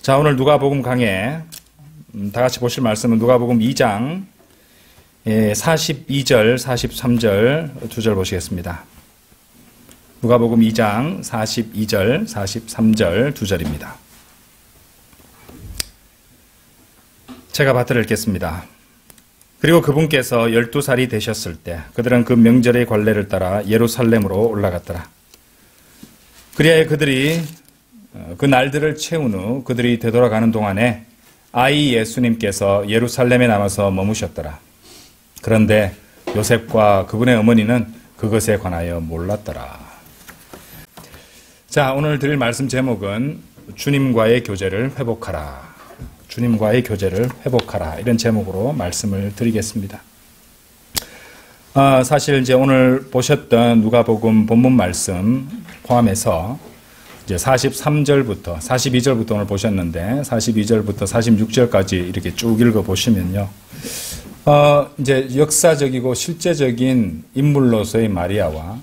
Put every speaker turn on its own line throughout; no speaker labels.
자, 오늘 누가복음 강해 다 같이 보실 말씀은 누가복음 2장 42절, 43절 두 절 보시겠습니다. 누가복음 2장 42절, 43절 두 절입니다. 제가 받들어 읽겠습니다. 그리고 그분께서 12살이 되셨을 때 그들은 그 명절의 관례를 따라 예루살렘으로 올라갔더라. 그리하여 그들이 그 날들을 채운 후 그들이 되돌아가는 동안에 아이 예수님께서 예루살렘에 남아서 머무셨더라. 그런데 요셉과 그분의 어머니는 그것에 관하여 몰랐더라. 자, 오늘 드릴 말씀 제목은 주님과의 교제를 회복하라. 주님과의 교제를 회복하라. 이런 제목으로 말씀을 드리겠습니다. 사실 이제 오늘 보셨던 누가복음 본문 말씀 포함해서 이제 43절부터 42절부터 오늘 보셨는데 42절부터 46절까지 이렇게 쭉 읽어 보시면요. 이제 역사적이고 실제적인 인물로서의 마리아와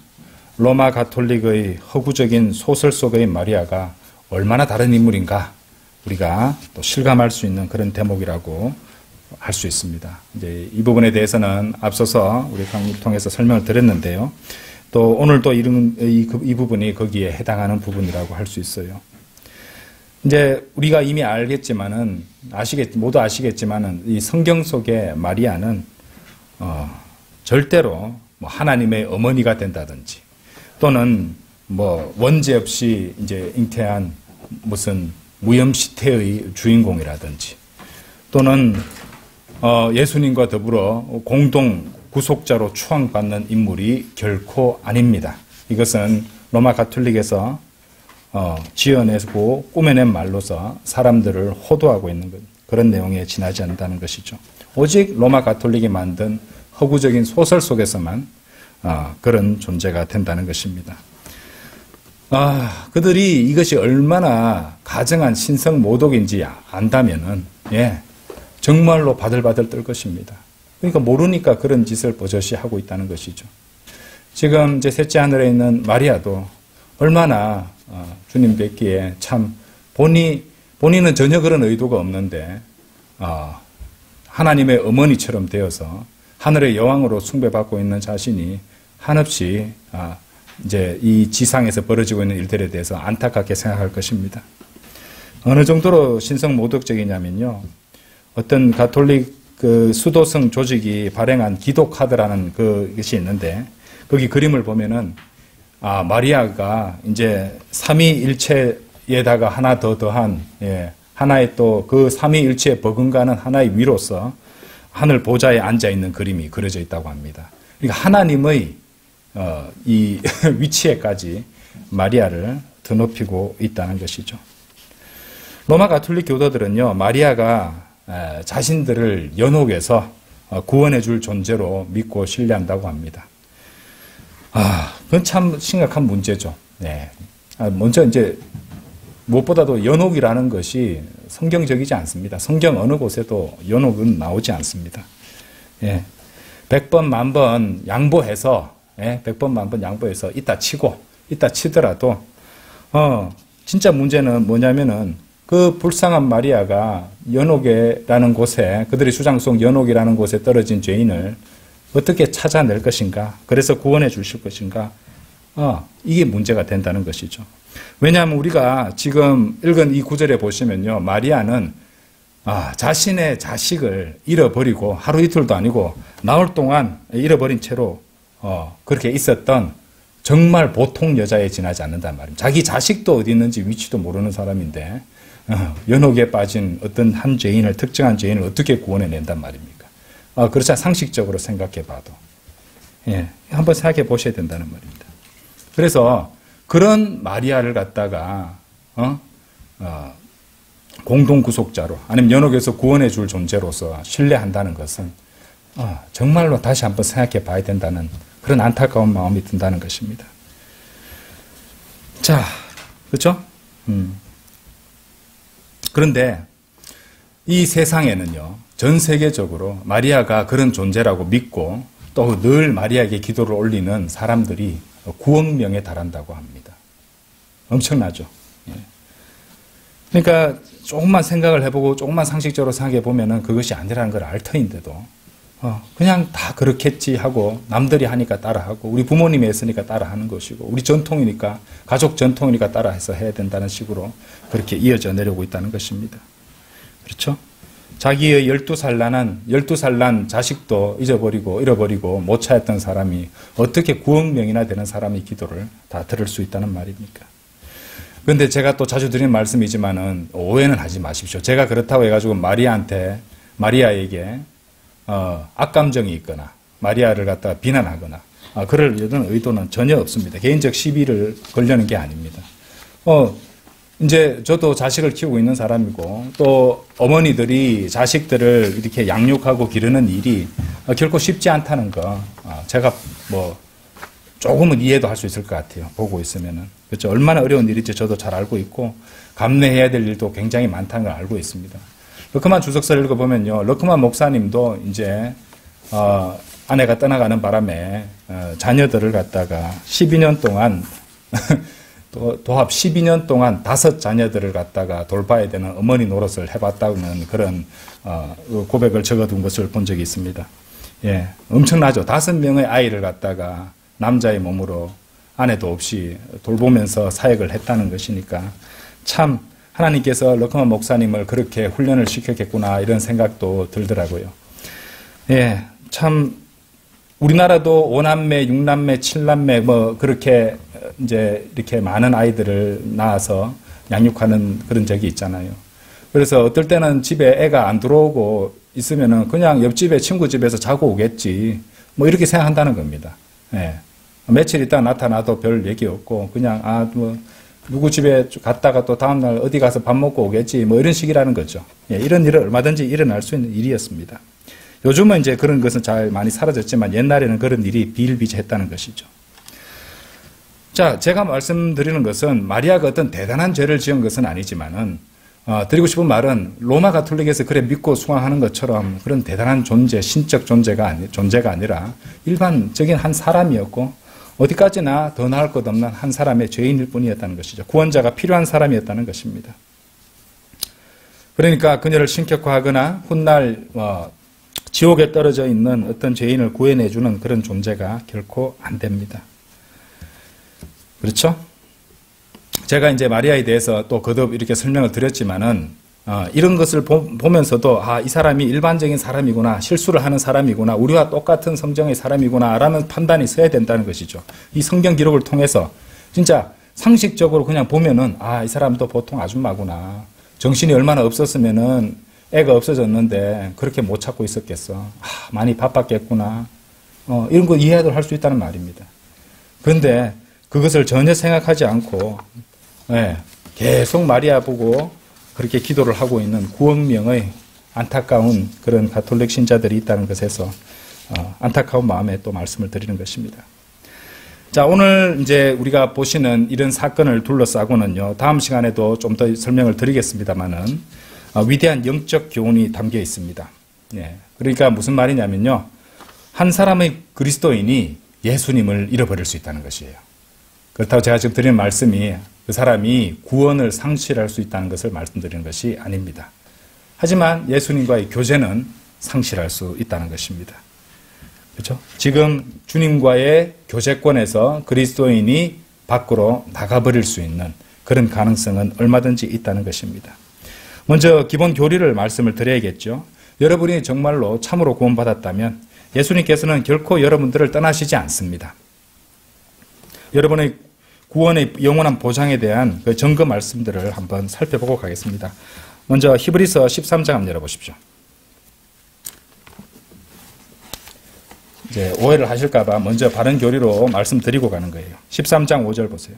로마 가톨릭의 허구적인 소설 속의 마리아가 얼마나 다른 인물인가 우리가 또 실감할 수 있는 그런 대목이라고 할 수 있습니다. 이제 이 부분에 대해서는 앞서서 우리 강의를 통해서 설명을 드렸는데요. 또 오늘 또 이 부분이 거기에 해당하는 부분이라고 할 수 있어요. 이제 우리가 이미 알겠지만은 모두 아시겠지만은 이 성경 속의 마리아는 절대로 뭐 하나님의 어머니가 된다든지 또는 뭐 원죄 없이 이제 잉태한 무슨 무염시태의 주인공이라든지 또는 예수님과 더불어 공동 구속자로 추앙받는 인물이 결코 아닙니다. 이것은 로마 가톨릭에서 지어내고 꾸며낸 말로서 사람들을 호도하고 있는 그런 내용에 지나지 않는다는 것이죠. 오직 로마 가톨릭이 만든 허구적인 소설 속에서만 그런 존재가 된다는 것입니다. 그들이 이것이 얼마나 가증한 신성 모독인지 안다면은 정말로 바들바들 떨 것입니다. 그러니까 모르니까 그런 짓을 버젓이 하고 있다는 것이죠. 지금 이제 셋째 하늘에 있는 마리아도 얼마나 주님 뵙기에 참 본인은 전혀 그런 의도가 없는데 하나님의 어머니처럼 되어서 하늘의 여왕으로 숭배받고 있는 자신이 한없이 이제 이 지상에서 벌어지고 있는 일들에 대해서 안타깝게 생각할 것입니다. 어느 정도로 신성 모독적이냐면요. 어떤 가톨릭 그 수도성 조직이 발행한 기도 카드라는 그것이 있는데 거기 그림을 보면은 마리아가 이제 삼위일체에다가 하나 더 더한 하나의 또 그 삼위일체에 버금가는 하나의 위로서 하늘 보좌에 앉아 있는 그림이 그려져 있다고 합니다. 그러니까 하나님의 이 위치에까지 마리아를 드높이고 있다는 것이죠. 로마 가톨릭 교도들은요, 마리아가 자신들을 연옥에서 구원해 줄 존재로 믿고 신뢰한다고 합니다. 그건 참 심각한 문제죠. 네. 먼저 이제 무엇보다도 연옥이라는 것이 성경적이지 않습니다. 성경 어느 곳에도 연옥은 나오지 않습니다. 100번, 1000번 양보해서 100번, 1000번 양보해서 이따 치더라도 진짜 문제는 뭐냐면은 그 불쌍한 마리아가 연옥이라는 곳에 그들의 주장 속 연옥이라는 곳에 떨어진 죄인을 어떻게 찾아낼 것인가? 그래서 구원해 주실 것인가? 이게 문제가 된다는 것이죠. 왜냐하면 우리가 지금 읽은 이 구절에 보시면요. 마리아는 자신의 자식을 잃어버리고 하루 이틀도 아니고 나흘 동안 잃어버린 채로 그렇게 있었던 정말 보통 여자에 지나지 않는단 말입니다. 자기 자식도 어디 있는지 위치도 모르는 사람인데 연옥에 빠진 어떤 한 죄인을 특정한 죄인을 어떻게 구원해낸단 말입니까? 그렇지 않아 상식적으로 생각해봐도 한번 생각해 보셔야 된다는 말입니다. 그래서 그런 마리아를 갖다가 공동 구속자로 아니면 연옥에서 구원해 줄 존재로서 신뢰한다는 것은 정말로 다시 한번 생각해 봐야 된다는 그런 안타까운 마음이 든다는 것입니다. 자, 그렇죠? 그런데 이 세상에는요, 전 세계적으로 마리아가 그런 존재라고 믿고 또 늘 마리아에게 기도를 올리는 사람들이 9억 명에 달한다고 합니다. 엄청나죠? 그러니까 조금만 생각을 해보고 조금만 상식적으로 생각해 보면은 그것이 아니라는 걸 알 터인데도 그냥 다 그렇겠지 하고 남들이 하니까 따라하고 우리 부모님이 했으니까 따라하는 것이고 우리 전통이니까 가족 전통이니까 따라해서 해야 된다는 식으로 그렇게 이어져 내려오고 있다는 것입니다. 그렇죠? 자기의 12살 난 자식도 잃어버리고 못 찾았던 사람이 어떻게 9억 명이나 되는 사람의 기도를 다 들을 수 있다는 말입니까? 그런데 제가 또 자주 드리는 말씀이지만은 오해는 하지 마십시오. 제가 그렇다고 해가지고 마리아에게 악감정이 있거나 마리아를 갖다가 비난하거나 그럴 의도는 전혀 없습니다. 개인적 시비를 걸려는 게 아닙니다. 이제 저도 자식을 키우고 있는 사람이고 또 어머니들이 자식들을 이렇게 양육하고 기르는 일이 결코 쉽지 않다는 거 제가 뭐 조금은 이해도 할 수 있을 것 같아요. 보고 있으면은. 그렇죠. 얼마나 어려운 일인지 저도 잘 알고 있고 감내해야 될 일도 굉장히 많다는 걸 알고 있습니다. 러크만 주석서를 읽어보면요. 러크만 목사님도 이제 아내가 떠나가는 바람에 자녀들을 갖다가 12년 동안 도합 12년 동안 5자녀들을 갖다가 돌봐야 되는 어머니 노릇을 해봤다는 그런 고백을 적어둔 것을 본 적이 있습니다. 예, 엄청나죠. 5명의 아이를 갖다가 남자의 몸으로 아내도 없이 돌보면서 사역을 했다는 것이니까 참 하나님께서 러크만 목사님을 그렇게 훈련을 시켰겠구나 이런 생각도 들더라고요. 예, 참 우리나라도 5남매, 6남매, 7남매 뭐 그렇게 이제 이렇게 많은 아이들을 낳아서 양육하는 그런 적이 있잖아요. 그래서 어떨 때는 집에 애가 안 들어오고 있으면은 그냥 옆집에 친구 집에서 자고 오겠지 뭐 이렇게 생각한다는 겁니다. 예. 며칠 있다 나타나도 별 얘기 없고 그냥 뭐 누구 집에 갔다가 또 다음날 어디 가서 밥 먹고 오겠지 뭐 이런 식이라는 거죠. 예, 이런 일은 얼마든지 일어날 수 있는 일이었습니다. 요즘은 이제 그런 것은 잘 많이 사라졌지만 옛날에는 그런 일이 비일비재했다는 것이죠. 자, 제가 말씀드리는 것은 마리아가 어떤 대단한 죄를 지은 것은 아니지만은 드리고 싶은 말은 로마 가톨릭에서 그래 믿고 수강하는 것처럼 그런 대단한 존재, 신적 존재가 아니라 일반적인 한 사람이었고 어디까지나 더 나을 것 없는 한 사람의 죄인일 뿐이었다는 것이죠. 구원자가 필요한 사람이었다는 것입니다. 그러니까 그녀를 신격화하거나 훗날 지옥에 떨어져 있는 어떤 죄인을 구해내주는 그런 존재가 결코 안 됩니다. 그렇죠? 제가 이제 마리아에 대해서 또 거듭 이렇게 설명을 드렸지만은 이런 것을 보면서도 이 사람이 일반적인 사람이구나, 실수를 하는 사람이구나, 우리와 똑같은 성정의 사람이구나 라는 판단이 서야 된다는 것이죠. 이 성경 기록을 통해서 진짜 상식적으로 그냥 보면은 이 사람도 보통 아줌마구나. 정신이 얼마나 없었으면은 애가 없어졌는데 그렇게 못 찾고 있었겠어. 많이 바빴겠구나. 이런 거 이해도 할 수 있다는 말입니다. 그런데 그것을 전혀 생각하지 않고 계속 마리아 보고 그렇게 기도를 하고 있는 9억 명의 안타까운 그런 가톨릭 신자들이 있다는 것에서 안타까운 마음에 또 말씀을 드리는 것입니다. 자, 오늘 이제 우리가 보시는 이런 사건을 둘러싸고는요, 다음 시간에도 좀 더 설명을 드리겠습니다만은 위대한 영적 교훈이 담겨 있습니다. 그러니까 무슨 말이냐면요, 한 사람의 그리스도인이 예수님을 잃어버릴 수 있다는 것이에요. 그렇다고 제가 지금 드리는 말씀이 그 사람이 구원을 상실할 수 있다는 것을 말씀드리는 것이 아닙니다. 하지만 예수님과의 교제는 상실할 수 있다는 것입니다. 그렇죠? 지금 주님과의 교제권에서 그리스도인이 밖으로 나가버릴 수 있는 그런 가능성은 얼마든지 있다는 것입니다. 먼저 기본 교리를 말씀을 드려야겠죠. 여러분이 정말로 참으로 구원받았다면 예수님께서는 결코 여러분들을 떠나시지 않습니다. 여러분의 구원의 영원한 보장에 대한 그 증거 말씀들을 한번 살펴보고 가겠습니다. 먼저 히브리서 13장 한번 열어보십시오. 이제 오해를 하실까봐 먼저 바른 교리로 말씀드리고 가는 거예요. 13장 5절 보세요.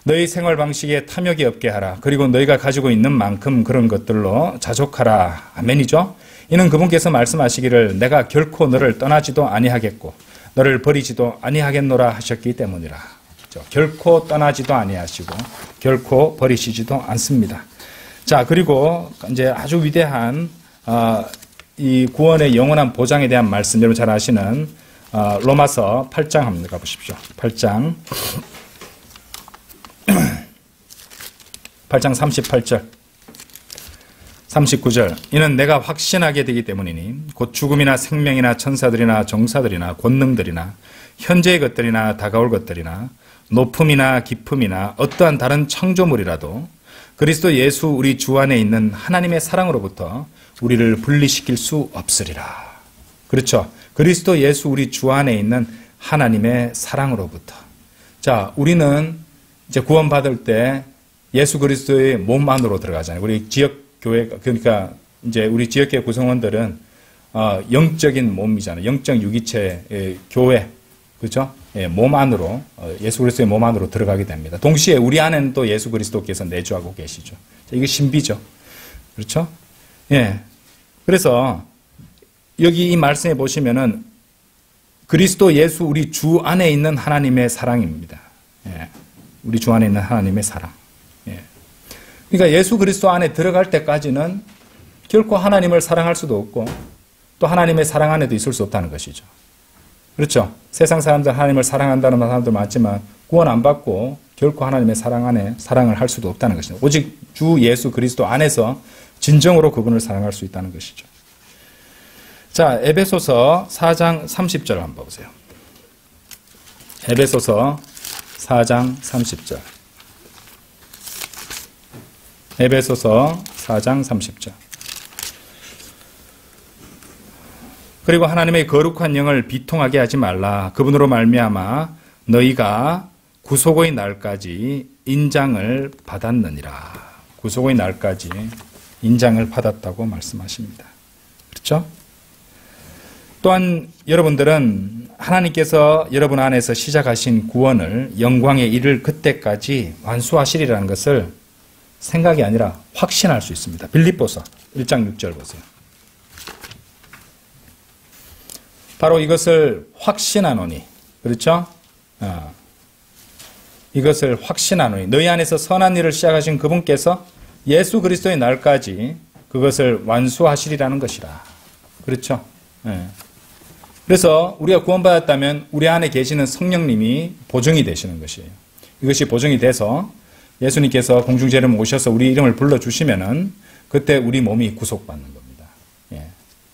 너희 생활 방식에 탐욕이 없게 하라. 그리고 너희가 가지고 있는 만큼 그런 것들로 자족하라. 아멘이죠? 이는 그분께서 말씀하시기를 내가 결코 너를 떠나지도 아니하겠고 너를 버리지도 아니하겠노라 하셨기 때문이라. 결코 떠나지도 아니하시고 결코 버리시지도 않습니다. 자, 그리고 이제 아주 위대한 이 구원의 영원한 보장에 대한 말씀, 여러분 잘 아시는 로마서 8장 한번 가보십시오. 8장 8장 38절, 39절. 이는 내가 확신하게 되기 때문이니 곧 죽음이나 생명이나 천사들이나 정사들이나 권능들이나 현재의 것들이나 다가올 것들이나 높음이나 깊음이나 어떠한 다른 창조물이라도 그리스도 예수 우리 주 안에 있는 하나님의 사랑으로부터 우리를 분리시킬 수 없으리라. 그렇죠. 그리스도 예수 우리 주 안에 있는 하나님의 사랑으로부터. 자, 우리는 이제 구원받을 때 예수 그리스도의 몸 안으로 들어가잖아요. 우리 지역교회, 그러니까 이제 우리 지역교회 구성원들은 영적인 몸이잖아요. 영적 유기체의 교회. 그렇죠? 예, 몸 안으로, 예수 그리스도의 몸 안으로 들어가게 됩니다. 동시에 우리 안에는 또 예수 그리스도께서 내주하고 계시죠. 이게 신비죠. 그렇죠? 예. 그래서 여기 이 말씀에 보시면은 그리스도 예수 우리 주 안에 있는 하나님의 사랑입니다. 예. 우리 주 안에 있는 하나님의 사랑. 예. 그러니까 예수 그리스도 안에 들어갈 때까지는 결코 하나님을 사랑할 수도 없고 또 하나님의 사랑 안에도 있을 수 없다는 것이죠. 그렇죠. 세상 사람들 하나님을 사랑한다는 사람들 많지만 구원 안 받고 결코 하나님의 사랑 안에 사랑을 할 수도 없다는 것입니다. 오직 주 예수 그리스도 안에서 진정으로 그분을 사랑할 수 있다는 것이죠. 자, 에베소서 4장 30절 한번 보세요. 에베소서 4장 30절. 에베소서 4장 30절. 그리고 하나님의 거룩한 영을 비통하게 하지 말라. 그분으로 말미암아 너희가 구속의 날까지 인장을 받았느니라. 구속의 날까지 인장을 받았다고 말씀하십니다. 그렇죠? 또한 여러분들은 하나님께서 여러분 안에서 시작하신 구원을 영광에 이를 그때까지 완수하시리라는 것을 생각이 아니라 확신할 수 있습니다. 빌립보서 1장 6절 보세요. 바로 이것을 확신하노니, 그렇죠? 이것을 확신하노니 너희 안에서 선한 일을 시작하신 그분께서 예수 그리스도의 날까지 그것을 완수하시리라는 것이라. 그렇죠? 예. 그래서 우리가 구원받았다면 우리 안에 계시는 성령님이 보증이 되시는 것이에요. 이것이 보증이 돼서 예수님께서 공중제를 오셔서 우리 이름을 불러주시면은 그때 우리 몸이 구속받는 겁니다. 예.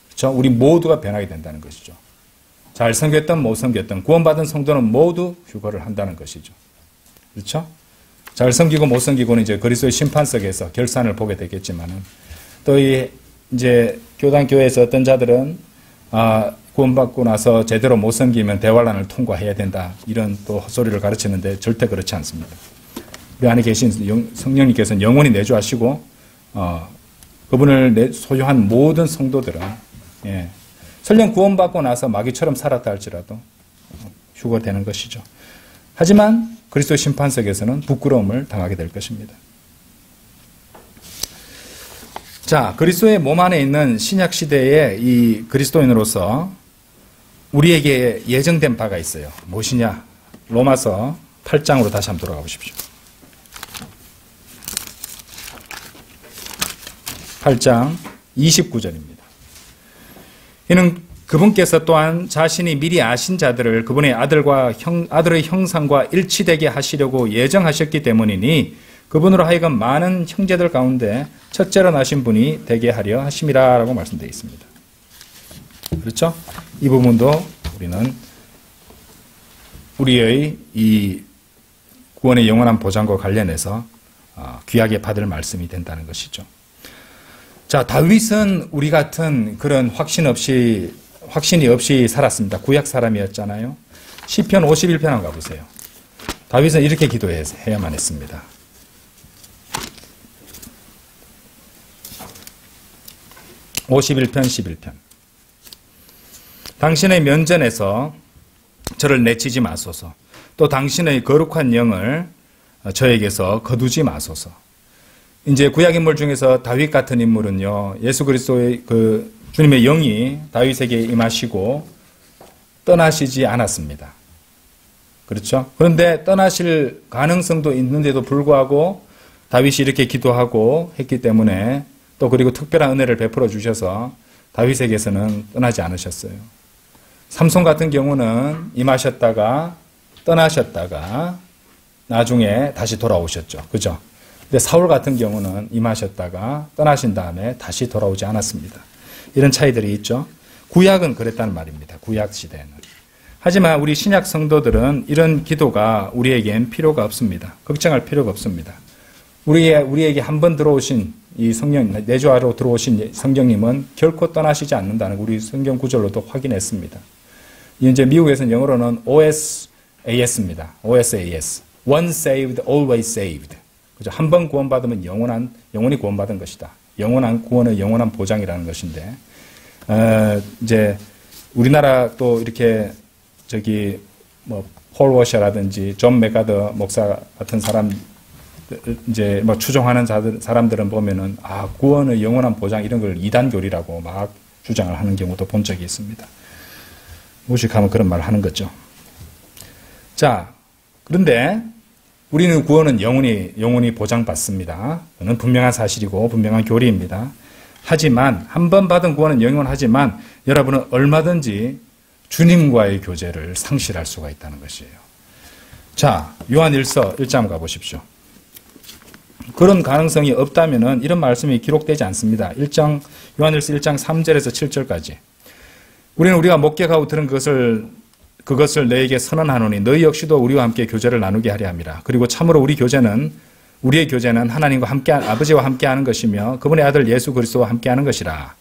그렇죠? 우리 모두가 변하게 된다는 것이죠. 잘 섬겼든 못 섬겼든 구원받은 성도는 모두 휴거를 한다는 것이죠. 그렇죠? 잘 섬기고 못 섬기고는 이제 그리스도의 심판석에서 결산을 보게 되겠지만은 또 이제 교단교회에서 어떤 자들은 구원받고 나서 제대로 못 섬기면 대환란을 통과해야 된다. 이런 또 헛소리를 가르치는데 절대 그렇지 않습니다. 우리 안에 계신 성령님께서는 영원히 내주하시고 그분을 소유한 모든 성도들은 예, 설령 구원받고 나서 마귀처럼 살았다 할지라도 휴거되는 것이죠. 하지만 그리스도 심판석에서는 부끄러움을 당하게 될 것입니다. 자, 그리스도의 몸 안에 있는 신약 시대의 이 그리스도인으로서 우리에게 예정된 바가 있어요. 무엇이냐? 로마서 8장으로 다시 한번 돌아가 보십시오. 8장 29절입니다. 이는 그분께서 또한 자신이 미리 아신 자들을 그분의 아들의 형상과 일치되게 하시려고 예정하셨기 때문이니 그분으로 하여금 많은 형제들 가운데 첫째로 나신 분이 되게 하려 하심이라 라고 말씀되어 있습니다. 그렇죠? 이 부분도 우리는 우리의 이 구원의 영원한 보장과 관련해서 귀하게 받을 말씀이 된다는 것이죠. 자, 다윗은 우리 같은 그런 확신이 없이 살았습니다. 구약 사람이었잖아요. 시편 51편 한번 가보세요. 다윗은 이렇게 기도해야만 했습니다. (51편) 11편. 당신의 면전에서 저를 내치지 마소서. 또 당신의 거룩한 영을 저에게서 거두지 마소서. 이제 구약 인물 중에서 다윗 같은 인물은요, 예수 그리스도의 그 주님의 영이 다윗에게 임하시고 떠나시지 않았습니다. 그렇죠? 그런데 떠나실 가능성도 있는데도 불구하고 다윗이 이렇게 기도하고 했기 때문에 또 그리고 특별한 은혜를 베풀어 주셔서 다윗에게서는 떠나지 않으셨어요. 삼손 같은 경우는 임하셨다가 떠나셨다가 나중에 다시 돌아오셨죠. 그죠? 근데 사울 같은 경우는 임하셨다가 떠나신 다음에 다시 돌아오지 않았습니다. 이런 차이들이 있죠. 구약은 그랬다는 말입니다. 구약 시대에는. 하지만 우리 신약 성도들은 이런 기도가 우리에겐 필요가 없습니다. 걱정할 필요가 없습니다. 우리에게 한 번 들어오신 이 성령, 내주하러 들어오신 성령님은 결코 떠나시지 않는다는 우리 성경 구절로도 확인했습니다. 이제 미국에서는 영어로는 OSAS입니다. OSAS. One saved, always saved. 그죠? 한 번 구원받으면 영원히 구원받은 것이다. 영원한 구원의 영원한 보장이라는 것인데, 이제 우리나라 또 이렇게 폴 워셔라든지 존 맥가더 목사 같은 사람 이제 추종하는 사람들은 보면은 구원의 영원한 보장 이런 걸 이단교리라고 막 주장을 하는 경우도 본 적이 있습니다. 무식하면 그런 말을 하는 거죠. 자, 그런데 우리는 구원은 영원히 보장받습니다. 그는 분명한 사실이고 분명한 교리입니다. 하지만 한 번 받은 구원은 영원하지만 여러분은 얼마든지 주님과의 교제를 상실할 수가 있다는 것이에요. 자, 요한일서 1장 가보십시오. 그런 가능성이 없다면은 이런 말씀이 기록되지 않습니다. 요한일서 1장 3절에서 7절까지. 우리가 목격하고 들은 그것을 너에게 선언하노니 너희 역시도 우리와 함께 교제를 나누게 하려 함이라. 그리고 참으로 우리의 교제는 하나님과 아버지와 함께하는 것이며 그분의 아들 예수 그리스도와 함께하는 것이라.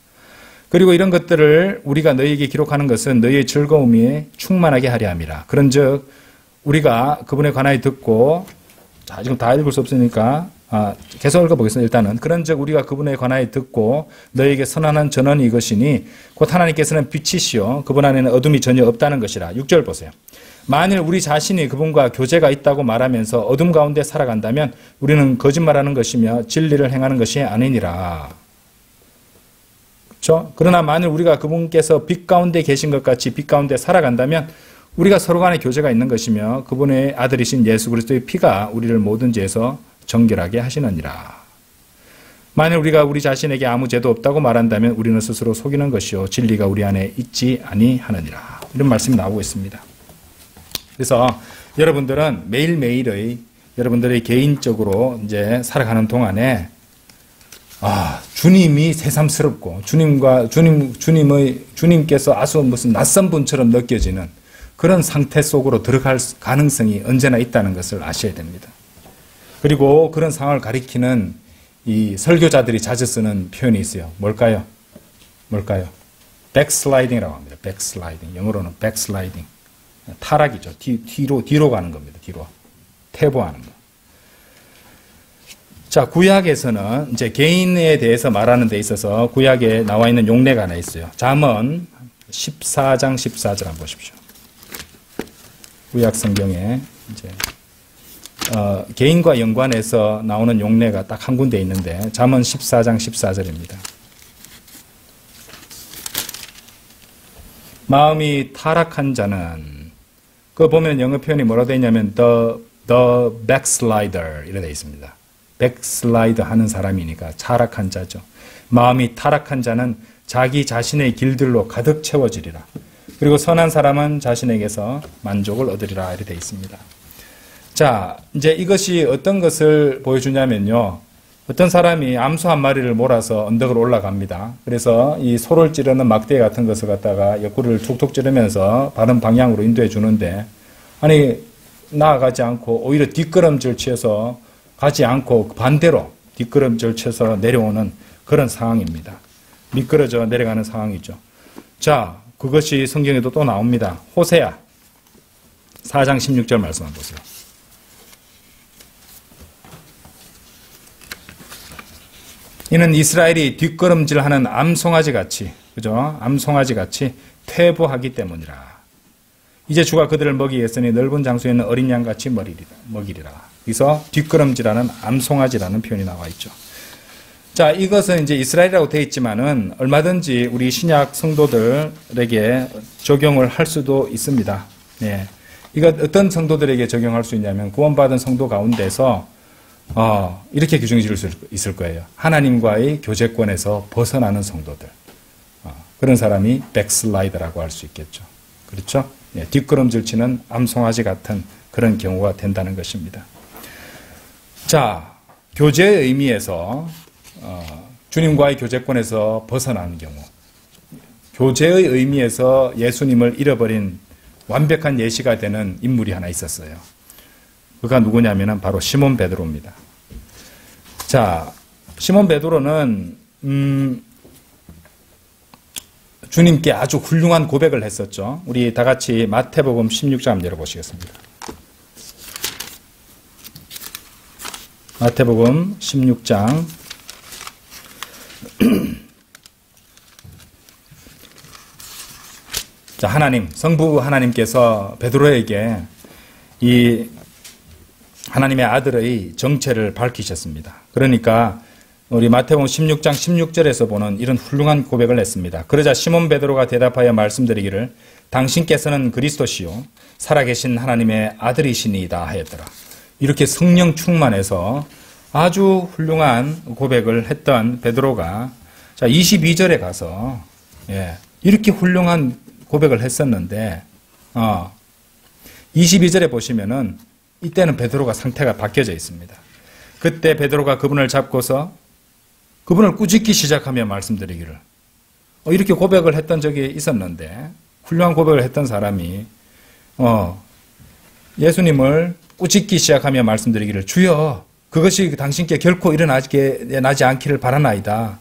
그리고 이런 것들을 우리가 너희에게 기록하는 것은 너희의 즐거움이 충만하게 하려 함이라. 그런즉 우리가 그분에 관하여 듣고, 지금 다 읽을 수 없으니까 계속 읽어보겠습니다. 일단은 그런즉 우리가 그분에 관하여 듣고 너희에게 선언한 전언이 이것이니 곧 하나님께서는 빛이시요 그분 안에는 어둠이 전혀 없다는 것이라. 6절 보세요. 만일 우리 자신이 그분과 교제가 있다고 말하면서 어둠 가운데 살아간다면 우리는 거짓말하는 것이며 진리를 행하는 것이 아니니라. 그렇죠? 그러나 만일 우리가 그분께서 빛 가운데 계신 것 같이 빛 가운데 살아간다면 우리가 서로 간에 교제가 있는 것이며 그분의 아들이신 예수 그리스도의 피가 우리를 모든 죄에서 정결하게 하시느니라. 만일 우리가 우리 자신에게 아무 죄도 없다고 말한다면 우리는 스스로 속이는 것이요 진리가 우리 안에 있지 아니하느니라. 이런 말씀이 나오고 있습니다. 그래서 여러분들은 매일매일의 여러분들의 개인적으로 이제 살아가는 동안에 주님이 새삼스럽고 주님께서 아주 무슨 낯선 분처럼 느껴지는 그런 상태 속으로 들어갈 가능성이 언제나 있다는 것을 아셔야 됩니다. 그리고 그런 상황을 가리키는 이 설교자들이 자주 쓰는 표현이 있어요. 뭘까요? 백슬라이딩이라고 합니다. 백슬라이딩. 영어로는 백슬라이딩. 타락이죠. 뒤로 가는 겁니다. 뒤로. 퇴보하는 거. 자, 구약에서는 이제 개인에 대해서 말하는 데 있어서 구약에 나와 있는 용례가 하나 있어요. 잠언 14장 14절 한번 보십시오. 구약 성경에 이제 개인과 연관해서 나오는 용례가 딱 한 군데 있는데 잠언 14장 14절입니다. 마음이 타락한 자는 그거 보면 영어 표현이 뭐라고 되어 있냐면 the backslider 이렇게 되어 있습니다. 백슬라이드 하는 사람이니까 타락한 자죠. 마음이 타락한 자는 자기 자신의 길들로 가득 채워지리라. 그리고 선한 사람은 자신에게서 만족을 얻으리라 이렇게 되어 있습니다. 자, 이제 이것이 어떤 것을 보여주냐면요. 어떤 사람이 암소 한 마리를 몰아서 언덕을 올라갑니다. 그래서 이 소를 찌르는 막대 같은 것을 갖다가 옆구리를 툭툭 찌르면서 바른 방향으로 인도해 주는데 나아가지 않고 오히려 뒷걸음질 치어서 가지 않고 반대로 뒷걸음질 쳐서 내려오는 그런 상황입니다. 미끄러져 내려가는 상황이죠. 자, 그것이 성경에도 또 나옵니다. 호세아 4장 16절 말씀 한번 보세요. 이는 이스라엘이 뒷걸음질하는 암송아지 같이, 그죠? 암송아지 같이 퇴보하기 때문이라. 이제 주가 그들을 먹이겠으니 넓은 장소에 있는 어린 양같이 먹이리라. 여기서 뒷걸음질하는 암송아지라는 표현이 나와 있죠. 자, 이것은 이제 이스라엘이라고 되어 있지만은 얼마든지 우리 신약 성도들에게 적용을 할 수도 있습니다. 네. 이거 어떤 성도들에게 적용할 수 있냐면 구원받은 성도 가운데서 이렇게 규정이 지을 수 있을 거예요. 하나님과의 교제권에서 벗어나는 성도들. 그런 사람이 백슬라이더라고 할 수 있겠죠. 그렇죠? 예, 뒷걸음질 치는 암송아지 같은 그런 경우가 된다는 것입니다. 자, 교제의 의미에서 주님과의 교제권에서 벗어나는 경우, 교제의 의미에서 예수님을 잃어버린 완벽한 예시가 되는 인물이 하나 있었어요. 그가 누구냐면 바로 시몬 베드로입니다. 자, 시몬 베드로는 주님께 아주 훌륭한 고백을 했었죠. 우리 다 같이 마태복음 16장 열어보시겠습니다. 마태복음 16장 자, 하나님, 성부 하나님께서 베드로에게 이 하나님의 아들의 정체를 밝히셨습니다. 그러니까 우리 마태복음 16장 16절에서 보는 이런 훌륭한 고백을 했습니다. 그러자 시몬 베드로가 대답하여 말씀드리기를 당신께서는 그리스도시요 살아계신 하나님의 아들이시니이다 하였더라. 이렇게 성령 충만해서 아주 훌륭한 고백을 했던 베드로가 자 22절에 가서 이렇게 훌륭한 고백을 했었는데 22절에 보시면은 이때는 베드로가 상태가 바뀌어져 있습니다. 그때 베드로가 그분을 잡고서 그분을 꾸짖기 시작하며 말씀드리기를 이렇게 고백을 했던 적이 있었는데 훌륭한 고백을 했던 사람이 예수님을 꾸짖기 시작하며 말씀드리기를 주여 그것이 당신께 결코 일어나지 않기를 바라나이다.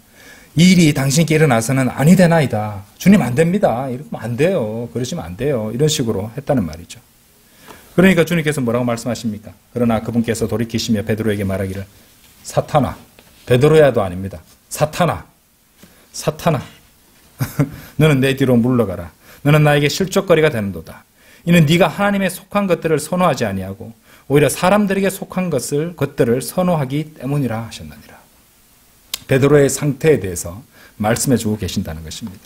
이 일이 당신께 일어나서는 아니 되나이다. 주님 안 됩니다. 이러면 안 돼요. 그러시면 안 돼요. 이런 식으로 했다는 말이죠. 그러니까 주님께서 뭐라고 말씀하십니까? 그러나 그분께서 돌이키시며 베드로에게 말하기를 사탄아, 베드로야도 아닙니다. 사탄아, 너는 내 뒤로 물러가라. 너는 나에게 실족거리가 되는도다. 이는 네가 하나님의 속한 것들을 선호하지 아니하고 오히려 사람들에게 속한 것들을 선호하기 때문이라 하셨느니라. 베드로의 상태에 대해서 말씀해 주고 계신다는 것입니다.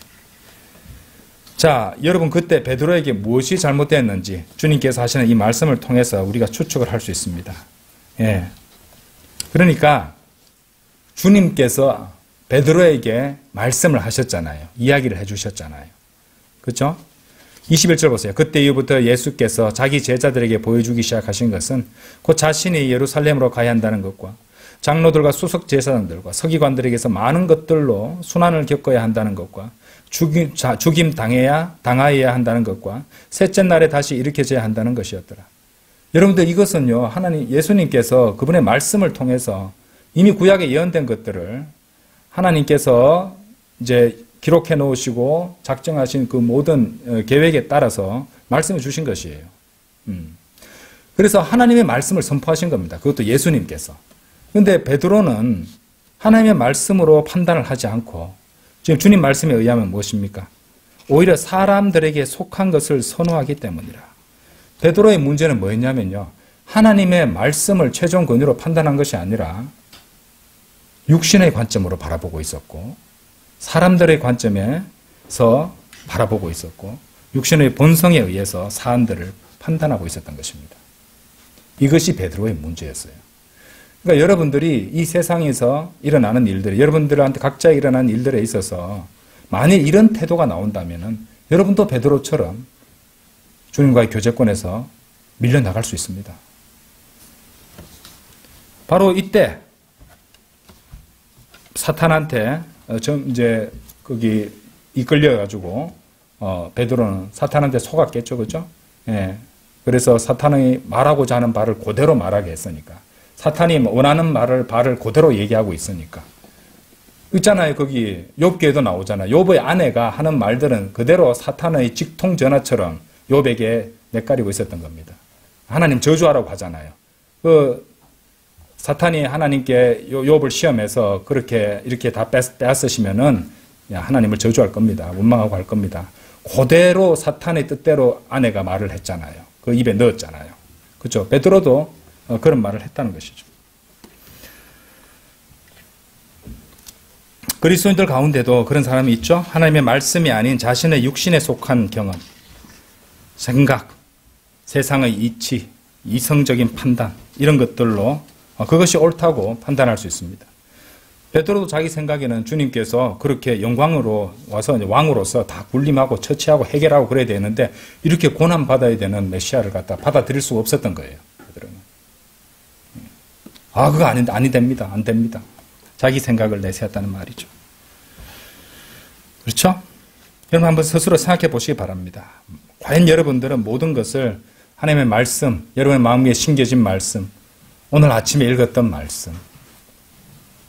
자, 여러분 그때 베드로에게 무엇이 잘못되었는지 주님께서 하시는 이 말씀을 통해서 우리가 추측을 할 수 있습니다. 그러니까 주님께서 베드로에게 말씀을 하셨잖아요. 이야기를 해주셨잖아요. 그렇죠? 21절 보세요. 그때 이후부터 예수께서 자기 제자들에게 보여주기 시작하신 것은 곧 자신이 예루살렘으로 가야 한다는 것과 장로들과 수석 제사장들과 서기관들에게서 많은 것들로 순환을 겪어야 한다는 것과 죽임 당하여야 한다는 것과 셋째 날에 다시 일으켜져야 한다는 것이었더라. 여러분들 이것은요, 예수님께서 그분의 말씀을 통해서 이미 구약에 예언된 것들을 하나님께서 이제 기록해 놓으시고 작정하신 그 모든 계획에 따라서 말씀해 주신 것이에요. 그래서 하나님의 말씀을 선포하신 겁니다. 그것도 예수님께서. 그런데 베드로는 하나님의 말씀으로 판단을 하지 않고 지금 주님 말씀에 의하면 무엇입니까? 오히려 사람들에게 속한 것을 선호하기 때문이라. 베드로의 문제는 뭐였냐면요. 하나님의 말씀을 최종 권위로 판단한 것이 아니라 육신의 관점으로 바라보고 있었고 사람들의 관점에서 바라보고 있었고 육신의 본성에 의해서 사람들을 판단하고 있었던 것입니다. 이것이 베드로의 문제였어요. 그러니까 여러분들이 이 세상에서 일어나는 일들, 여러분들한테 각자 일어나는 일들에 있어서 만일 이런 태도가 나온다면 여러분도 베드로처럼 주님과의 교제권에서 밀려나갈 수 있습니다. 바로 이때 사탄한테 이제 거기 이끌려가지고 베드로는 사탄한테 속았겠죠, 그죠? 예. 그래서 사탄이 말하고자 하는 바를 그대로 말하게 했으니까. 사탄이 원하는 바를 그대로 얘기하고 있으니까. 있잖아요. 거기 욥기에도 나오잖아요. 욥의 아내가 하는 말들은 그대로 사탄의 직통 전화처럼 욥에게 내까리고 있었던 겁니다. 하나님 저주하라고 하잖아요. 사탄이 하나님께 욥을 시험해서 이렇게 다 빼앗으시면은 하나님을 저주할 겁니다. 원망하고 할 겁니다. 그대로 사탄의 뜻대로 아내가 말을 했잖아요. 그 입에 넣었잖아요. 그렇죠? 베드로도 그런 말을 했다는 것이죠. 그리스도인들 가운데도 그런 사람이 있죠. 하나님의 말씀이 아닌 자신의 육신에 속한 경험, 생각, 세상의 이치, 이성적인 판단 이런 것들로 그것이 옳다고 판단할 수 있습니다. 베드로도 자기 생각에는 주님께서 그렇게 영광으로 와서 왕으로서 다 군림하고 처치하고 해결하고 그래야 되는데 이렇게 고난받아야 되는 메시아를 갖다 받아들일 수가 없었던 거예요. 베드로는. 그거 아니 됩니다. 안 됩니다. 자기 생각을 내세웠다는 말이죠. 그렇죠? 여러분 한번 스스로 생각해 보시기 바랍니다. 과연 여러분들은 모든 것을 하나님의 말씀, 여러분의 마음에 심겨진 말씀, 오늘 아침에 읽었던 말씀,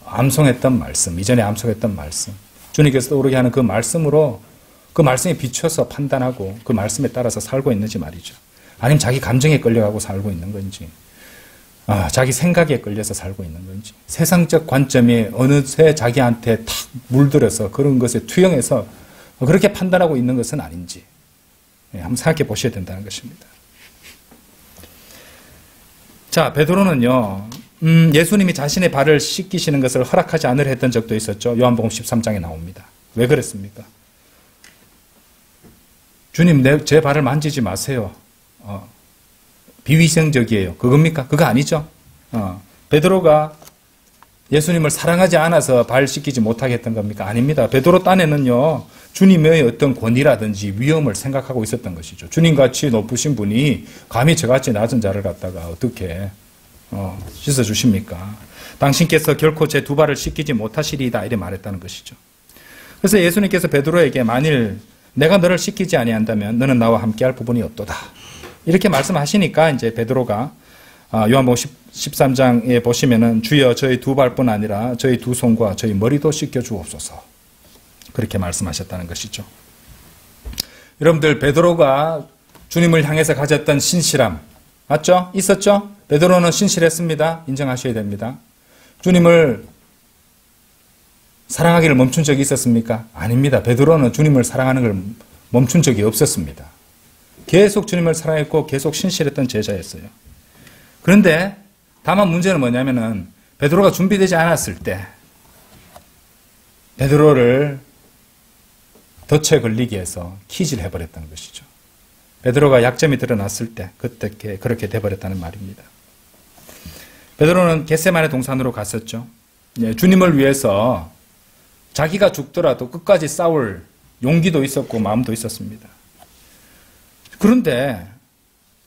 암송했던 말씀, 이전에 암송했던 말씀, 주님께서 떠오르게 하는 그 말씀으로 그 말씀에 비춰서 판단하고 그 말씀에 따라서 살고 있는지 말이죠. 아니면 자기 감정에 끌려가고 살고 있는 건지, 자기 생각에 끌려서 살고 있는 건지, 세상적 관점이 어느새 자기한테 탁 물들어서 그런 것에 투영해서 그렇게 판단하고 있는 것은 아닌지 한번 생각해 보셔야 된다는 것입니다. 자, 베드로는요, 예수님이 자신의 발을 씻기시는 것을 허락하지 않으려 했던 적도 있었죠. 요한복음 13장에 나옵니다. 왜 그랬습니까? 주님, 제 발을 만지지 마세요. 비위생적이에요. 그겁니까? 그거 아니죠. 베드로가 예수님을 사랑하지 않아서 발 씻기지 못하게 했던 겁니까? 아닙니다. 베드로 딴에는요, 주님의 어떤 권위라든지 위험을 생각하고 있었던 것이죠. 주님같이 높으신 분이 감히 저같이 낮은 자를 갖다가 어떻게 씻어주십니까? 당신께서 결코 제 두 발을 씻기지 못하시리이다 이렇게 말했다는 것이죠. 그래서 예수님께서 베드로에게 만일 내가 너를 씻기지 아니한다면 너는 나와 함께할 부분이 없도다. 이렇게 말씀하시니까 이제 베드로가 요한복음 13장에 보시면은 주여 저희 두 발뿐 아니라 저희 두 손과 저희 머리도 씻겨 주옵소서. 그렇게 말씀하셨다는 것이죠. 여러분들 베드로가 주님을 향해서 가졌던 신실함 맞죠? 있었죠? 베드로는 신실했습니다. 인정하셔야 됩니다. 주님을 사랑하기를 멈춘 적이 있었습니까? 아닙니다. 베드로는 주님을 사랑하는 걸 멈춘 적이 없었습니다. 계속 주님을 사랑했고 계속 신실했던 제자였어요. 그런데 다만 문제는 뭐냐면은 베드로가 준비되지 않았을 때 베드로를 덫에 걸리기 위해서 키질 해버렸다는 것이죠. 베드로가 약점이 드러났을 때 그때 그렇게 돼버렸다는 말입니다. 베드로는 겟세마네 동산으로 갔었죠. 주님을 위해서 자기가 죽더라도 끝까지 싸울 용기도 있었고 마음도 있었습니다. 그런데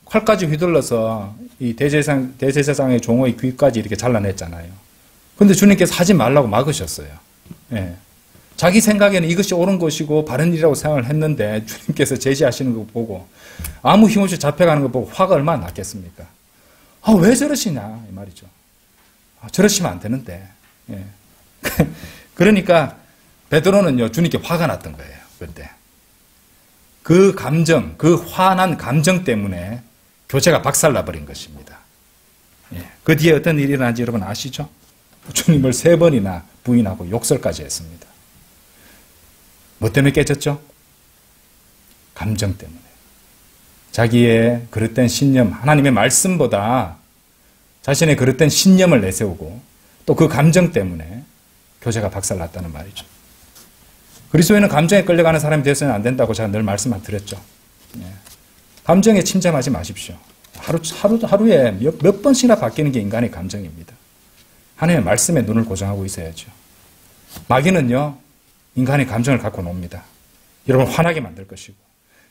칼까지 휘둘러서 이 대제사장의 종의 귀까지 이렇게 잘라냈잖아요. 그런데 주님께서 하지 말라고 막으셨어요. 예. 자기 생각에는 이것이 옳은 것이고 바른 일이라고 생각을 했는데 주님께서 제지하시는 거 보고 아무 힘없이 잡혀가는 거 보고 화가 얼마나 났겠습니까? 왜 저러시냐 이 말이죠. 저러시면 안 되는데. 예. 그러니까 베드로는요 주님께 화가 났던 거예요. 그때 그 감정, 그 화난 감정 때문에 교제가 박살나버린 것입니다. 예. 그 뒤에 어떤 일이 일어난지 여러분 아시죠? 주님을 3번이나 부인하고 욕설까지 했습니다. 뭐 때문에 깨졌죠? 감정 때문에. 자기의 그릇된 신념, 하나님의 말씀보다 자신의 그릇된 신념을 내세우고 또 그 감정 때문에 교제가 박살났다는 말이죠. 그리스도인은 감정에 끌려가는 사람이 되어서는 안 된다고 제가 늘 말씀드렸죠. 감정에 침잠하지 마십시오. 하루에 몇 번씩이나 바뀌는 게 인간의 감정입니다. 하나님의 말씀에 눈을 고정하고 있어야죠. 마귀는요, 인간의 감정을 갖고 놉니다. 여러분 화나게 만들 것이고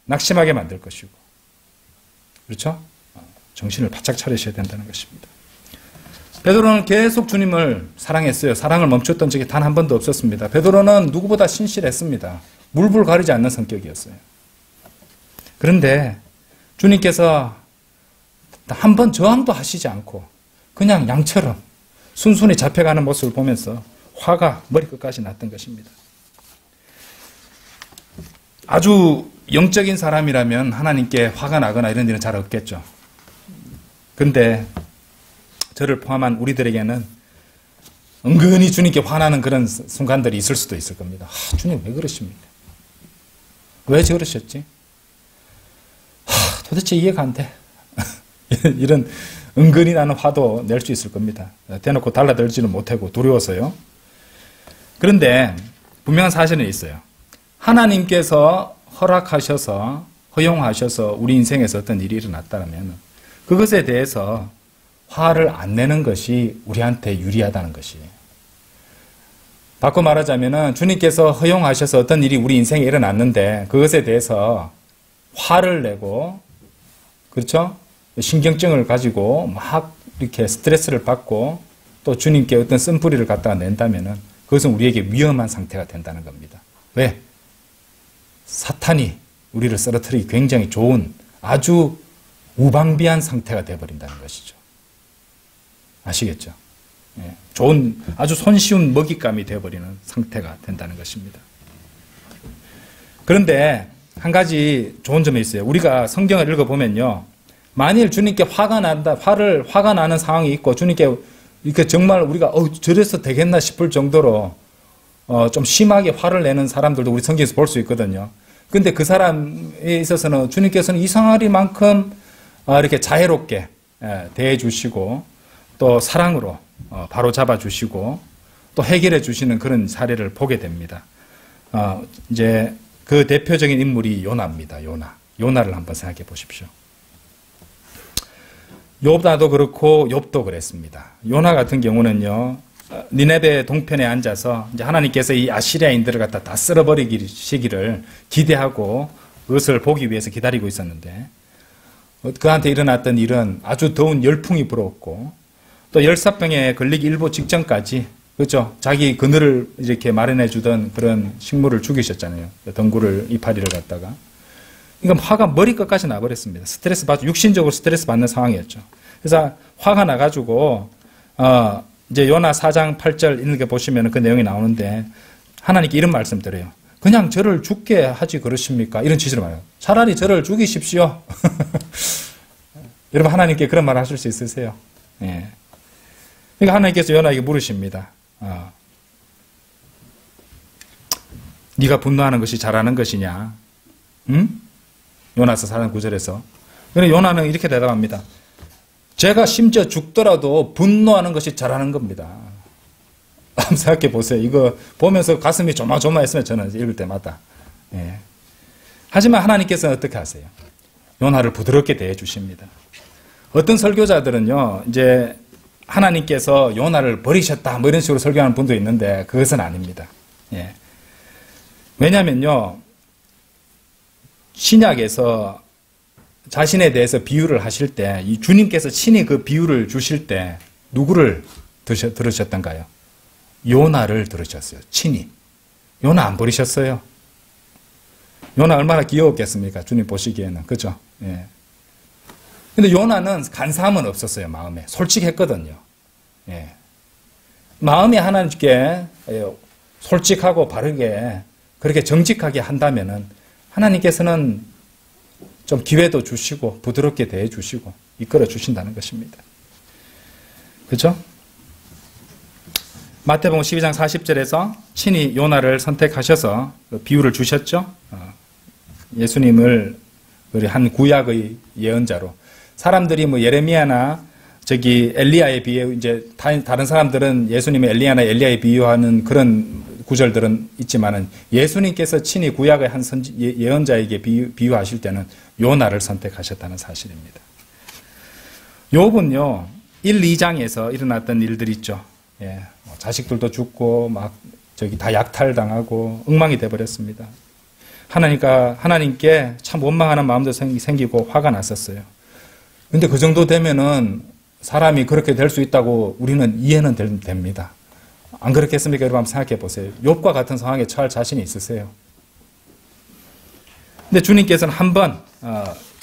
낙심하게 만들 것이고 그렇죠? 정신을 바짝 차리셔야 된다는 것입니다. 베드로는 계속 주님을 사랑했어요. 사랑을 멈췄던 적이 단 한 번도 없었습니다. 베드로는 누구보다 신실했습니다. 물불 가리지 않는 성격이었어요. 그런데 주님께서 한 번 저항도 하시지 않고 그냥 양처럼 순순히 잡혀가는 모습을 보면서 화가 머리끝까지 났던 것입니다. 아주 영적인 사람이라면 하나님께 화가 나거나 이런 일은 잘 없겠죠. 그런데 저를 포함한 우리들에게는 은근히 주님께 화나는 그런 순간들이 있을 수도 있을 겁니다. 주님 왜 그러십니까? 왜 저러셨지? 도대체 이해가 안 돼. 이런 은근히 나는 화도 낼 수 있을 겁니다. 대놓고 달라들지는 못하고 두려워서요. 그런데 분명한 사실은 있어요. 하나님께서 허락하셔서 허용하셔서 우리 인생에서 어떤 일이 일어났다면 그것에 대해서 화를 안 내는 것이 우리한테 유리하다는 것이에요. 바꿔 말하자면 주님께서 허용하셔서 어떤 일이 우리 인생에 일어났는데 그것에 대해서 화를 내고 그렇죠? 신경증을 가지고 막 이렇게 스트레스를 받고 또 주님께 어떤 쓴뿌리를 갖다가 낸다면은 그것은 우리에게 위험한 상태가 된다는 겁니다. 왜? 사탄이 우리를 쓰러뜨리기 굉장히 좋은 아주 무방비한 상태가 되어버린다는 것이죠. 아시겠죠? 예, 좋은 아주 손쉬운 먹잇감이 되어버리는 상태가 된다는 것입니다. 그런데 한 가지 좋은 점이 있어요. 우리가 성경을 읽어보면요, 만일 주님께 화가 나는 상황이 있고 주님께 이렇게 정말 우리가 저래서 되겠나 싶을 정도로 좀 심하게 화를 내는 사람들도 우리 성경에서 볼 수 있거든요. 근데 그 사람에 있어서는 주님께서는 이상하리만큼 이렇게 자애롭게 대해 주시고 또 사랑으로 바로 잡아 주시고 또 해결해 주시는 그런 사례를 보게 됩니다. 이제 그 대표적인 인물이 요나입니다. 요나를 한번 생각해 보십시오. 요나도 그렇고 욥도 그랬습니다. 요나 같은 경우는요, 니네베 동편에 앉아서 이제 하나님께서 이 아시리아인들을 갖다 다 쓸어버리시기를 기대하고 그것을 보기 위해서 기다리고 있었는데 그한테 일어났던 일은 아주 더운 열풍이 불어왔고 또 열사병에 걸리기 일보 직전까지, 그렇죠? 자기 그늘을 이렇게 마련해 주던 그런 식물을 죽이셨잖아요. 덩굴을 이파리를 갖다가. 이건 화가 머리끝까지 나버렸습니다. 육신적으로 스트레스 받는 상황이었죠. 그래서 화가 나가지고 이제 요나 4장 8절 읽어 보시면 그 내용이 나오는데 하나님께 이런 말씀 드려요. 그냥 저를 죽게 하지 그러십니까? 이런 취지로 말해요. 차라리 저를 죽이십시오. 여러분 하나님께 그런 말 하실 수 있으세요? 예. 그러니까 하나님께서 요나에게 물으십니다. 네가 분노하는 것이 잘하는 것이냐? 응? 요나서 4장 9절에서. 그런데 요나는 이렇게 대답합니다. 제가 심지어 죽더라도 분노하는 것이 잘하는 겁니다. 한번 생각해 보세요. 이거 보면서 가슴이 조마조마했으면 저는 읽을 때마다. 예. 하지만 하나님께서는 어떻게 하세요? 요나를 부드럽게 대해 주십니다. 어떤 설교자들은요, 이제 하나님께서 요나를 버리셨다 뭐 이런 식으로 설교하는 분도 있는데 그것은 아닙니다. 예. 왜냐면요, 신약에서 자신에 대해서 비유를 하실 때, 이 주님께서 친히 그 비유를 주실 때 누구를 들으셨던가요? 요나를 들으셨어요. 친히. 요나 안 버리셨어요. 요나 얼마나 귀여웠겠습니까? 주님 보시기에는. 그죠? 예. 근데 요나는 간사함은 없었어요. 마음에. 솔직했거든요. 예. 마음이 하나님께 솔직하고 바르게 그렇게 정직하게 한다면은 하나님께서는 좀 기회도 주시고 부드럽게 대해 주시고 이끌어 주신다는 것입니다. 그렇죠? 마태복음 12장 40절에서 친히 요나를 선택하셔서 비유를 주셨죠. 예수님을 한 구약의 예언자로, 사람들이 뭐 예레미야나 엘리야에 비해 이제 다른 사람들은 예수님의 엘리야에 비유하는 그런 구절들은 있지만은 예수님께서 친히 구약의 한 예언자에게 비유하실 때는 요나를 선택하셨다는 사실입니다. 욥은요, 1, 2장에서 일어났던 일들 있죠. 예, 자식들도 죽고 다 약탈당하고 엉망이 돼버렸습니다. 하나님께 참 원망하는 마음도 생기고 화가 났었어요. 근데 그 정도 되면은 사람이 그렇게 될 수 있다고 우리는 이해는 됩니다. 안 그렇겠습니까? 여러분 한번 생각해 보세요. 욥과 같은 상황에 처할 자신이 있으세요? 근데 주님께서는 한번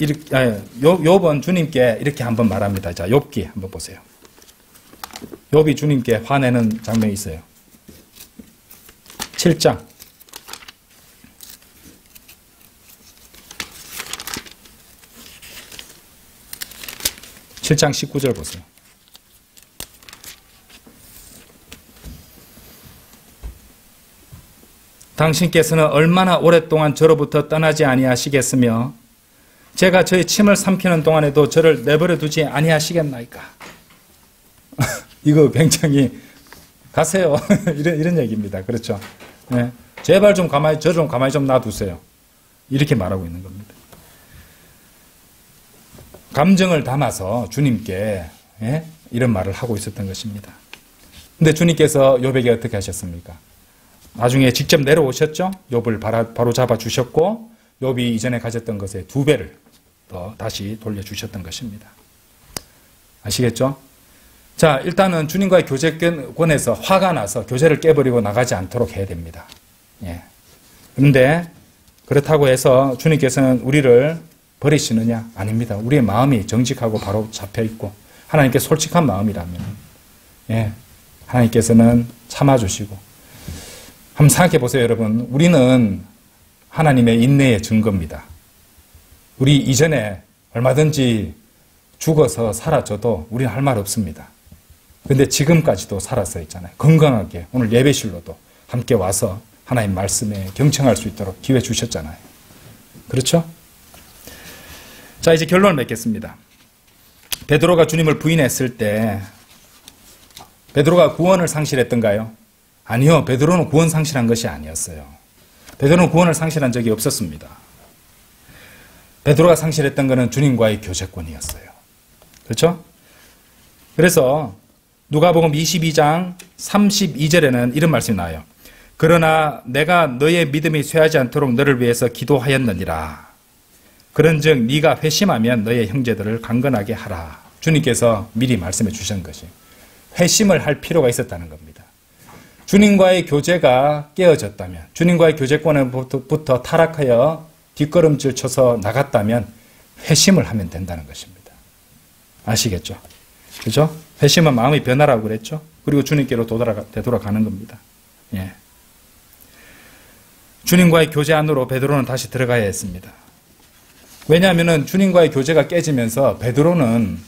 욥은 주님께 이렇게 한번 말합니다. 자, 욥기 한번 보세요. 욥이 주님께 화내는 장면이 있어요. 7장 19절 보세요. 당신께서는 얼마나 오랫동안 저로부터 떠나지 아니하시겠으며 제가 저의 침을 삼키는 동안에도 저를 내버려 두지 아니하시겠나이까. 이거 굉장히 가세요. 이런 얘기입니다. 그렇죠? 네. 제발 좀 가만히, 저 좀 가만히 좀 놔두세요. 이렇게 말하고 있는 겁니다. 감정을 담아서 주님께 이런 말을 하고 있었던 것입니다. 근데 주님께서 욥에게 어떻게 하셨습니까? 나중에 직접 내려오셨죠? 욥을 바로 잡아 주셨고 욥이 이전에 가졌던 것의 2배를 더 다시 돌려주셨던 것입니다. 아시겠죠? 자, 일단은 주님과의 교제권에서 화가 나서 교제를 깨버리고 나가지 않도록 해야 됩니다. 예. 그런데 그렇다고 해서 주님께서는 우리를 버리시느냐? 아닙니다. 우리의 마음이 정직하고 바로 잡혀있고 하나님께 솔직한 마음이라면 예, 하나님께서는 참아주시고 한번 생각해 보세요, 여러분. 우리는 하나님의 인내의 증거입니다. 우리 이전에 얼마든지 죽어서 사라져도 우리는 할 말 없습니다. 근데 지금까지도 살아서 있잖아요. 건강하게 오늘 예배실로도 함께 와서 하나님 말씀에 경청할 수 있도록 기회 주셨잖아요. 그렇죠? 자, 이제 결론을 맺겠습니다. 베드로가 주님을 부인했을 때 베드로가 구원을 상실했던가요? 아니요. 베드로는 구원 상실한 것이 아니었어요. 베드로는 구원을 상실한 적이 없었습니다. 베드로가 상실했던 것은 주님과의 교제권이었어요. 그렇죠? 그래서 누가복음 22장 32절에는 이런 말씀이 나와요. 그러나 내가 너의 믿음이 쇠하지 않도록 너를 위해서 기도하였느니라. 그런즉 네가 회심하면 너의 형제들을 강건하게 하라. 주님께서 미리 말씀해 주신 것이 회심을 할 필요가 있었다는 겁니다. 주님과의 교제가 깨어졌다면, 주님과의 교제권부터 타락하여 뒷걸음질 쳐서 나갔다면 회심을 하면 된다는 것입니다. 아시겠죠? 그죠? 회심은 마음의 변화라고 그랬죠? 그리고 주님께로 되돌아가는 겁니다. 예. 주님과의 교제 안으로 베드로는 다시 들어가야 했습니다. 왜냐하면 주님과의 교제가 깨지면서 베드로는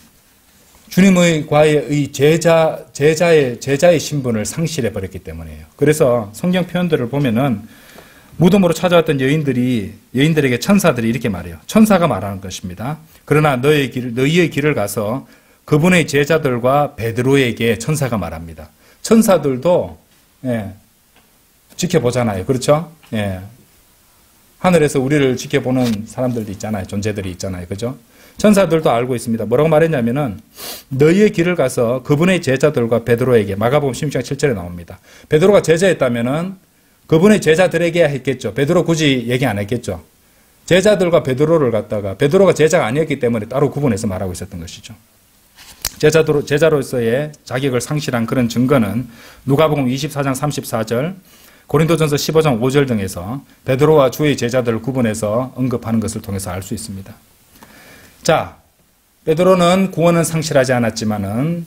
주님과의 제자의 신분을 상실해버렸기 때문이에요. 그래서 성경 표현들을 보면은 무덤으로 찾아왔던 여인들에게 천사들이 이렇게 말해요. 천사가 말하는 것입니다. 그러나 너희의 길을 가서 그분의 제자들과 베드로에게 천사가 말합니다. 천사들도 지켜보잖아요. 그렇죠? 예. 하늘에서 우리를 지켜보는 사람들도 있잖아요. 존재들이 있잖아요. 그죠? 천사들도 알고 있습니다. 뭐라고 말했냐면은 너희의 길을 가서 그분의 제자들과 베드로에게 마가복음 16장 7절에 나옵니다. 베드로가 제자였다면은 그분의 제자들에게 했겠죠. 베드로 굳이 얘기 안 했겠죠. 제자들과 베드로를 갖다가 베드로가 제자가 아니었기 때문에 따로 구분해서 말하고 있었던 것이죠. 제자로서의 자격을 상실한 그런 증거는 누가복음 24장 34절, 고린도전서 15장 5절 등에서 베드로와 주의 제자들을 구분해서 언급하는 것을 통해서 알 수 있습니다. 자, 베드로는 구원은 상실하지 않았지만은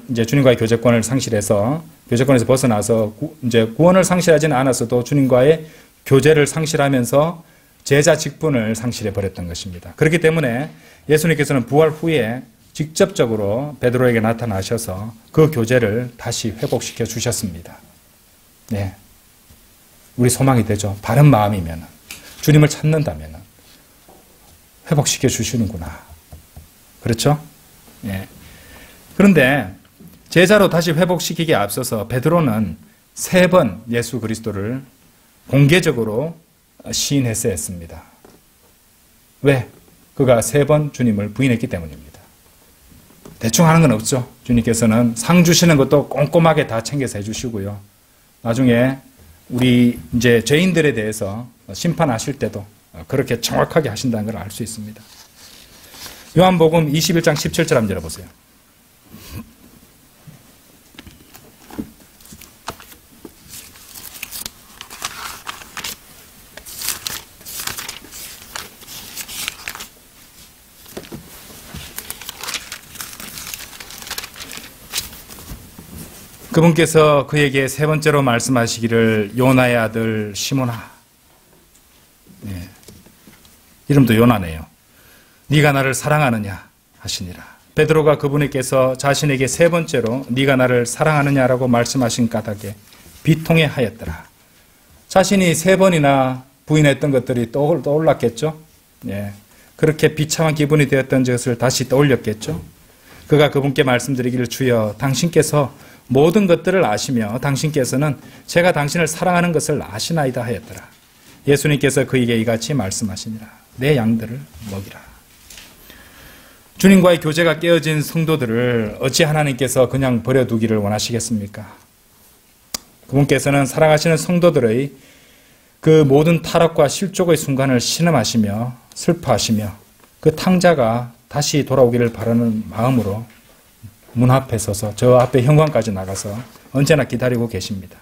이제 주님과의 교제권을 상실해서 교제권에서 벗어나서 이제 구원을 상실하지는 않았어도 주님과의 교제를 상실하면서 제자 직분을 상실해 버렸던 것입니다. 그렇기 때문에 예수님께서는 부활 후에 직접적으로 베드로에게 나타나셔서 그 교제를 다시 회복시켜 주셨습니다. 네. 우리 소망이 되죠. 바른 마음이면, 주님을 찾는다면 회복시켜 주시는구나. 그렇죠? 예. 그런데 제자로 다시 회복시키기에 앞서서 베드로는 3번 예수 그리스도를 공개적으로 시인했어야 했습니다. 왜? 그가 3번 주님을 부인했기 때문입니다. 대충 하는 건 없죠. 주님께서는 상 주시는 것도 꼼꼼하게 다 챙겨서 해주시고요. 나중에 우리 이제 죄인들에 대해서 심판하실 때도 그렇게 정확하게 하신다는 걸 알 수 있습니다. 요한복음 21장 17절 한번 열어보세요. 그분께서 그에게 3번째로 말씀하시기를 요나의 아들 시몬아, 네. 이름도 요나네요. 네가 나를 사랑하느냐 하시니라. 베드로가 그분께서 자신에게 3번째로 네가 나를 사랑하느냐라고 말씀하신 까닭에 비통해 하였더라. 자신이 3번이나 부인했던 것들이 떠올랐겠죠. 네. 그렇게 비참한 기분이 되었던 것을 다시 떠올렸겠죠. 그가 그분께 말씀드리기를 주여 당신께서 모든 것들을 아시며 당신께서는 제가 당신을 사랑하는 것을 아시나이다 하였더라. 예수님께서 그에게 이같이 말씀하시니라. 내 양들을 먹이라. 주님과의 교제가 깨어진 성도들을 어찌 하나님께서 그냥 버려두기를 원하시겠습니까? 그분께서는 사랑하시는 성도들의 그 모든 타락과 실족의 순간을 신음하시며 슬퍼하시며 그 탕자가 다시 돌아오기를 바라는 마음으로 문 앞에 서서 저 앞에 현관까지 나가서 언제나 기다리고 계십니다.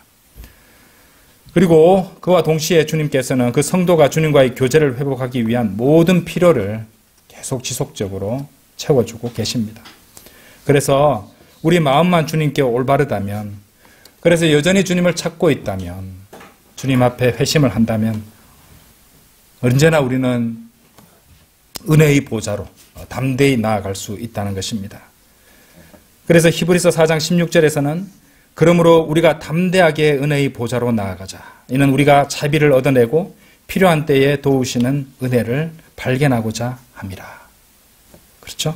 그리고 그와 동시에 주님께서는 그 성도가 주님과의 교제를 회복하기 위한 모든 필요를 계속 지속적으로 채워주고 계십니다. 그래서 우리 마음만 주님께 올바르다면, 그래서 여전히 주님을 찾고 있다면, 주님 앞에 회심을 한다면 언제나 우리는 은혜의 보좌로 담대히 나아갈 수 있다는 것입니다. 그래서 히브리서 4장 16절에서는 그러므로 우리가 담대하게 은혜의 보좌로 나아가자. 이는 우리가 자비를 얻어내고 필요한 때에 도우시는 은혜를 발견하고자 함이라. 그렇죠?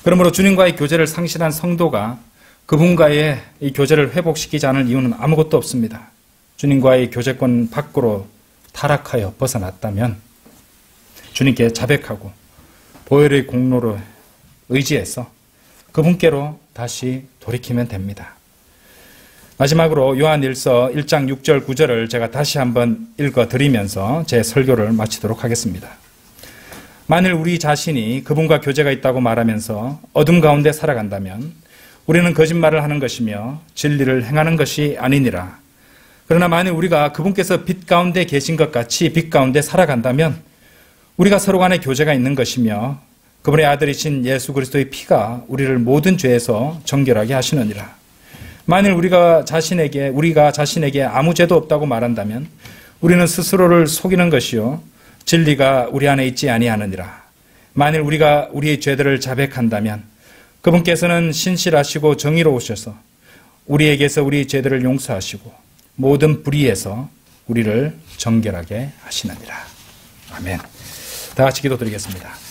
그러므로 주님과의 교제를 상실한 성도가 그분과의 이 교제를 회복시키지 않을 이유는 아무것도 없습니다. 주님과의 교제권 밖으로 타락하여 벗어났다면 주님께 자백하고 보혈의 공로로 의지해서 그분께로 다시 돌이키면 됩니다. 마지막으로 요한일서 1장 6절 9절을 제가 다시 한번 읽어드리면서 제 설교를 마치도록 하겠습니다. 만일 우리 자신이 그분과 교제가 있다고 말하면서 어둠 가운데 살아간다면 우리는 거짓말을 하는 것이며 진리를 행하는 것이 아니니라. 그러나 만일 우리가 그분께서 빛 가운데 계신 것 같이 빛 가운데 살아간다면 우리가 서로 간에 교제가 있는 것이며 그분의 아들이신 예수 그리스도의 피가 우리를 모든 죄에서 정결하게 하시느니라. 만일 우리가 자신에게 아무 죄도 없다고 말한다면 우리는 스스로를 속이는 것이요 진리가 우리 안에 있지 아니하느니라. 만일 우리가 우리의 죄들을 자백한다면 그분께서는 신실하시고 정의로우셔서 우리에게서 우리 죄들을 용서하시고 모든 불의에서 우리를 정결하게 하시느니라. 아멘. 다 같이 기도드리겠습니다.